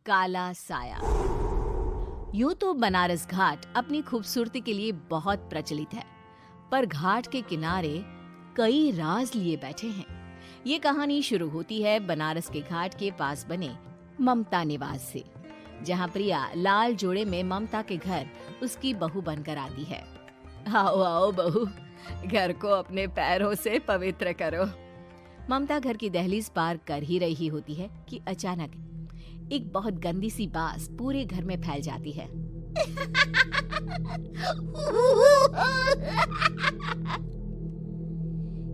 काला साया। यूं तो बनारस घाट अपनी खूबसूरती के लिए बहुत प्रचलित है, पर घाट के किनारे कई राज लिए बैठे हैं। ये कहानी शुरू होती है बनारस के घाट के पास बने ममता निवास से, जहां प्रिया लाल जोड़े में ममता के घर उसकी बहू बनकर आती है। आओ आओ बहू, घर को अपने पैरों से पवित्र करो। ममता घर की दहलीज पार कर ही रही होती है कि अचानक एक बहुत गंदी सी बास पूरे घर में फैल जाती है।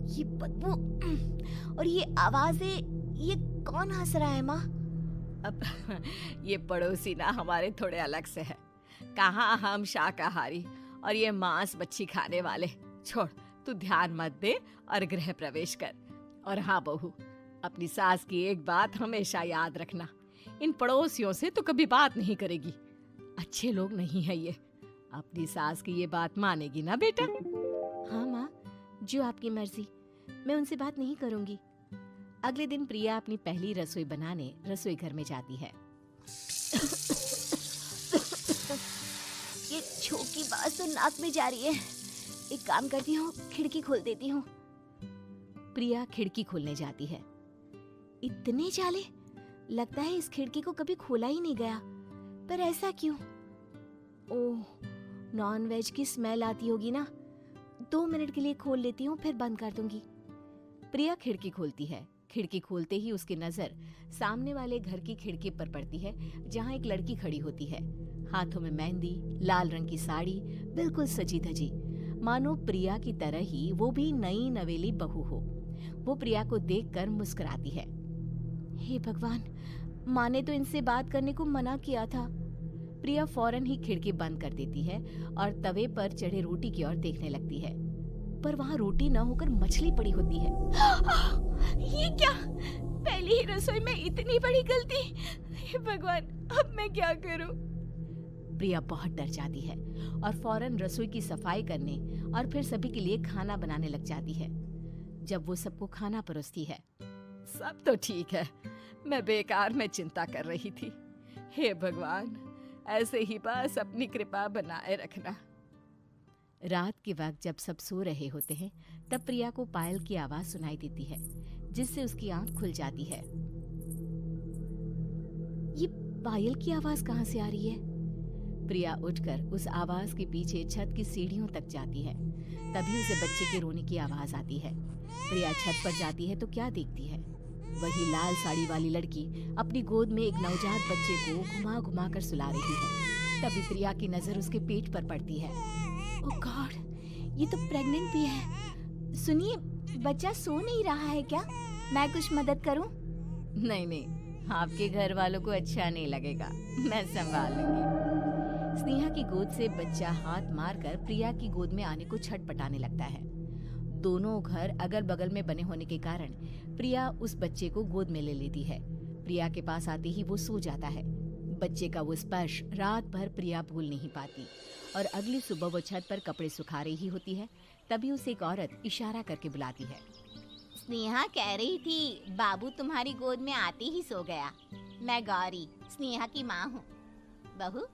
ये बदबू और ये आवाजें, ये कौन हंस रहा है माँ? अब ये पड़ोसी ना हमारे थोड़े अलग से है। कहाँ हम शाकाहारी और ये मांस मच्छी खाने वाले। छोड़, तू ध्यान मत दे और गृह प्रवेश कर। और हाँ बहू, अपनी सास की एक बात हमेशा याद रखना, इन पड़ोसियों से तो कभी बात नहीं करेगी। अच्छे लोग नहीं है ये। अपनी सास की ये बात मानेगी ना बेटा? हाँ माँ, जो आपकी मर्जी, मैं उनसे बात नहीं करूंगी। अगले दिन प्रिया अपनी पहली रसोई बनाने रसोई घर में जाती है। ये छोकी बात तो नाक में जा रही है। एक काम करती हूँ, खिड़की खोल देती हूँ। प्रिया खिड़की खोलने जाती है। इतने जाले, लगता है इस खिड़की को कभी खोला ही नहीं गया। पर ऐसा क्यों? ओह, नॉन वेज की स्मेल आती होगी ना। 2 मिनट के लिए खोल लेती हूँ, फिर बंद कर दूंगी। प्रिया खिड़की खोलती है। खिड़की खोलते ही उसकी नजर सामने वाले घर की खिड़की पर पड़ती है, जहाँ एक लड़की खड़ी होती है। हाथों में मेहंदी, लाल रंग की साड़ी, बिल्कुल सजी धजी, मानो प्रिया की तरह ही वो भी नई नवेली बहू हो। वो प्रिया को देखकर मुस्कुराती है। हे भगवान, माँ ने तो इनसे बात करने को मना किया था। प्रिया फौरन ही खिड़की बंद कर देती है और तवे पर चढ़े रोटी की ओर देखने लगती है, पर वहाँ रोटी न होकर मछली पड़ी होती है। ये क्या? पहली ही रसोई में इतनी बड़ी गलती। हे भगवान, अब मैं क्या करूं? प्रिया बहुत डर जाती है और फौरन रसोई की सफाई करने और फिर सभी के लिए खाना बनाने लग जाती है। जब वो सबको खाना परोसती है, सब तो ठीक है, मैं बेकार में चिंता कर रही थी। हे भगवान, ऐसे ही बस अपनी कृपा बनाए रखना। रात के वक्त जब सब सो रहे होते हैं, तब प्रिया को पायल की आवाज सुनाई देती है, जिससे उसकी आंख खुल जाती है। ये पायल की आवाज कहाँ से आ रही है? प्रिया उठकर उस आवाज के पीछे छत की सीढ़ियों तक जाती है। तभी उसे बच्चे के रोने की आवाज आती है। प्रिया छत पर जाती है तो क्या देखती है? वही लाल साड़ी वाली लड़की अपनी गोद में एक नवजात बच्चे को घुमा घुमा कर सुला रही है। तभी प्रिया की नजर उसके पेट पर पड़ती है। ओह गॉड, ये तो प्रेग्नेंट भी है। सुनिए, बच्चा सो नहीं रहा है क्या? मैं कुछ मदद करूं? नहीं नहीं, आपके घर वालों को अच्छा नहीं लगेगा, मैं संभाल लूंगी। स्नेहा की गोद से बच्चा हाथ मारकर प्रिया की गोद में आने को छटपटाने लगता है। दोनों घर अगल बगल में बने होने के कारण प्रिया उस बच्चे को गोद में ले लेती है। प्रिया के पास आते ही वो सो जाता है। बच्चे का वो स्पर्श रात भर प्रिया भूल नहीं पाती और अगली सुबह वो छत पर कपड़े सुखा रही होती है। तभी उसे एक औरत इशारा करके बुलाती है। स्नेहा कह रही थी बाबू तुम्हारी गोद में आते ही सो गया। मैं गौरी, स्नेहा की माँ हूँ। बहू,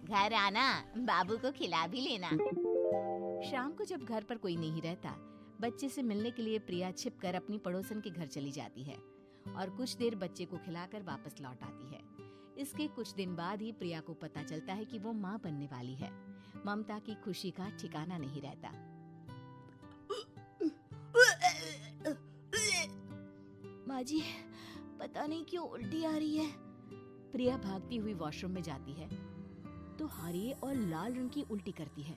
घर आना, बाबू को खिला भी लेना। शाम को जब घर पर कोई नहीं रहता, बच्चे से मिलने के लिए प्रिया छिपकर अपनी पड़ोसन के घर चली जाती है और कुछ देर बच्चे को खिलाकर वापस लौट आती है। इसके कुछ दिन बाद ही प्रिया को पता चलता है कि वो माँ बनने वाली है। ममता की खुशी का ठिकाना नहीं रहता। माँ जी, पता नहीं क्यों उल्टी आ रही है। प्रिया भागती हुई वॉशरूम में जाती है तो हरे और लाल रंग की उल्टी करती है।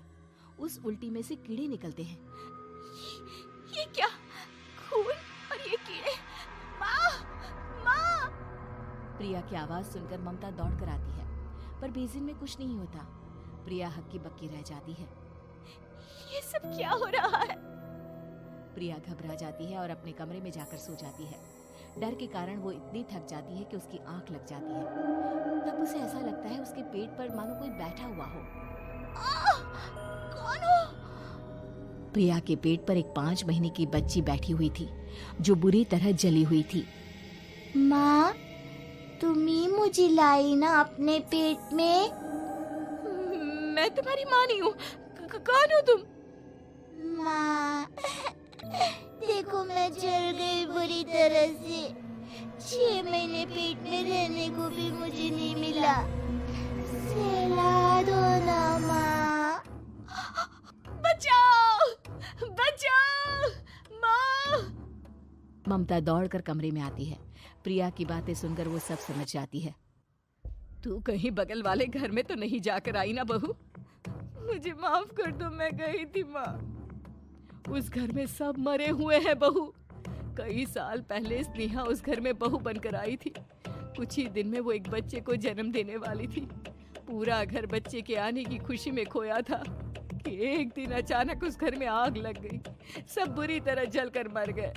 उस उल्टी में से कीड़े निकलते हैं। ये क्या? खून और ये कीड़े! माँ! माँ! प्रिया की आवाज सुनकर ममता दौड़ कर आती है, पर बेसिन में कुछ नहीं होता। प्रिया हक्की बक्की रह जाती है। ये सब क्या हो रहा है? प्रिया घबरा जाती है और अपने कमरे में जाकर सो जाती है। डर के कारण वो इतनी थक जाती है कि उसकी आंख लग जाती है। तब उसे ऐसा लगता है उसके पेट पर मानो कोई बैठा हुआ हो। कौन हो? प्रिया के पेट पर एक 5 महीने की बच्ची बैठी हुई थी, जो बुरी तरह जली हुई थी। माँ, तुम ही मुझे लाई ना अपने पेट में। मैं तुम्हारी माँ नहीं हूँ। कौन हो तुम? माँ, देखो मैं जल गई बुरी तरह से। 6 महीने पेट में रहने को भी मुझे नहीं मिला। सहला दो ना माँ। बचाओ! बचाओ! माँ! ममता दौड़कर कमरे में आती है। प्रिया की बातें सुनकर वो सब समझ जाती है। तू कहीं बगल वाले घर में तो नहीं जाकर आई ना बहू? मुझे माफ कर दो, मैं गई थी माँ। उस घर में सब मरे हुए हैं बहू। कई साल पहले स्नेहा उस घर में बहू बनकर आई थी। कुछ ही दिन में वो एक बच्चे को जन्म देने वाली थी। पूरा घर बच्चे के आने की खुशी में खोया था कि एक दिन अचानक उस घर में आग लग गई। सब बुरी तरह जलकर मर गए।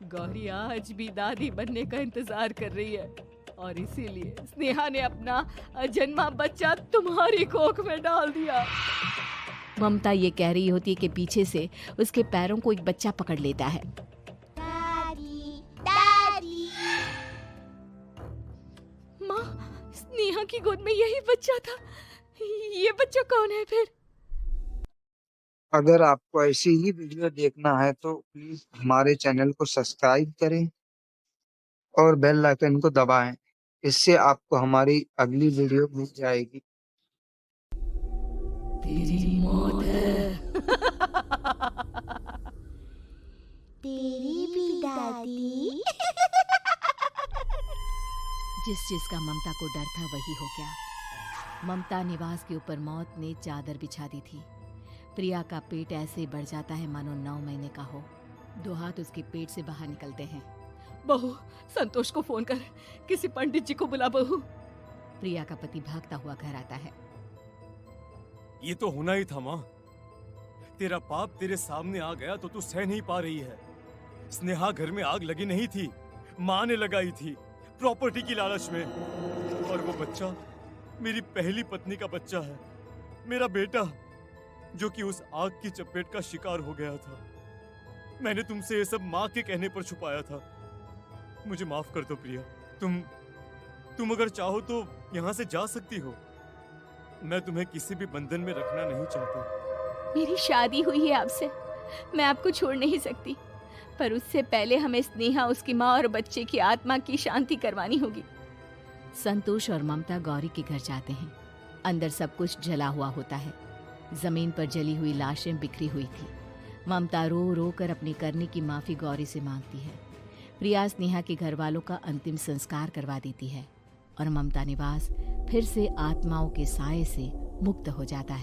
गौरी आज भी दादी बनने का इंतजार कर रही है और इसीलिए स्नेहा ने अपना अजन्मा बच्चा तुम्हारी कोख में डाल दिया। ममता ये कह रही होती है कि पीछे से उसके पैरों को एक बच्चा पकड़ लेता है। दादी, दादी। माँ, स्नेहा की गोद में यही बच्चा था। ये बच्चा कौन है फिर? अगर आपको ऐसी ही वीडियो देखना है तो प्लीज हमारे चैनल को सब्सक्राइब करें और बेल आइकन को दबाएं। इससे आपको हमारी अगली वीडियो मिल जाएगी। तेरी मौत है। तेरी भी दादी। जिस चीज का ममता को डर था वही हो गया। ममता निवास के ऊपर मौत ने चादर बिछा दी थी। प्रिया का पेट ऐसे बढ़ जाता है मानो 9 महीने का हो। 2 हाथ उसके पेट से बाहर निकलते हैं। बहू, संतोष को फोन कर, किसी पंडित जी को बुला बहू। प्रिया का पति भागता हुआ घर आता है। ये तो होना ही था माँ। तेरा पाप तेरे सामने आ गया तो तू सह नहीं पा रही है। स्नेहा घर में आग लगी नहीं थी, माँ ने लगाई थी प्रॉपर्टी की लालच में। और वो बच्चा मेरी पहली पत्नी का बच्चा है, मेरा बेटा, जो कि उस आग की चपेट का शिकार हो गया था। मैंने तुमसे ये सब माँ के कहने पर छुपाया था। मुझे माफ कर दो प्रिया। तुम अगर चाहो तो यहाँ से जा सकती हो। मैं तुम्हें किसी भी बंधन में रखना नहीं चाहता। मेरी शादी हुई है आपसे, मैं आपको छोड़ नहीं सकती, पर उससे पहले हमें स्नेहा, उसकी माँ और बच्चे की आत्मा की शांति करवानी होगी। संतोष और ममता गौरी के घर जाते हैं। अंदर सब कुछ जला हुआ होता है। जमीन पर जली हुई लाशें बिखरी हुई थी। ममता रो रो कर अपनी करने की माफी गौरी से मांगती है। प्रिया स्नेहा के घर वालों का अंतिम संस्कार करवा देती है और ममता निवास फिर से आत्माओं के साए से मुक्त हो जाता है।